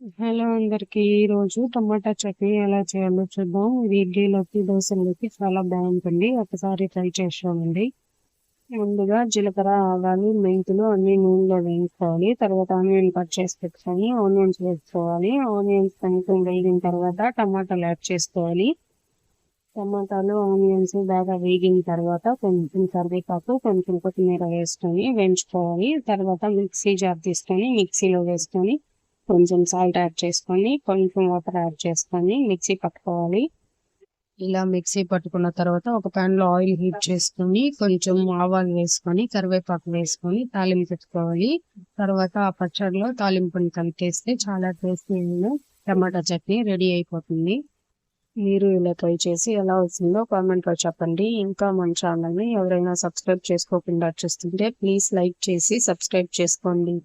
Hello అందరికి. ఈరోజు టమాటా చట్నీ ఎలా చేయాలో చూద్దాం. ఇది ఇడ్లీలోకి దోశలోకి చాలా బాగుంటుంది. ఒకసారి ట్రై చేసామండి. ముందుగా జీలకర్ర, ఆవాలు, మెంతులు అన్ని నూనెలో వేయించుకోవాలి. తర్వాత ఆనియన్ కట్ చేసి పెట్టుకొని ఆనియన్స్ వేసుకోవాలి. ఆనియన్స్ కొంచెం వేగిన తర్వాత టమాటాలు యాడ్ చేసుకోవాలి. టమాటాలు ఆనియన్స్ బాగా వేగిన తర్వాత కొంచెం కరివేపాకు, కొంచెం కొత్తిమీర వేసుకొని వేయించుకోవాలి. తర్వాత మిక్సీ జార్ తీసుకొని మిక్సీలో వేసుకొని కొంచెం సాల్ట్ యాడ్ చేసుకొని కొంచెం వాటర్ యాడ్ చేసుకొని మిక్సీ పట్టుకోవాలి. ఇలా మిక్సీ పట్టుకున్న తర్వాత ఒక ప్యాన్ లో ఆయిల్ హీట్ చేసుకొని కొంచెం ఆవాలు వేసుకొని కరివేపాకు వేసుకొని తాలింపు పెట్టుకోవాలి. తర్వాత ఆ పచ్చడిలో తాలింపుని కలిపేస్తే చాలా టేస్టీ అయిన టమాటా చట్నీ రెడీ అయిపోతుంది. మీరు ఇలా ట్రై చేసి ఎలా వచ్చిందో కామెంట్ లో చెప్పండి. ఇంకా మన ఛానల్ని ఎవరైనా సబ్స్క్రైబ్ చేసుకోకుండా చూస్తుంటే ప్లీజ్ లైక్ చేసి సబ్స్క్రైబ్ చేసుకోండి.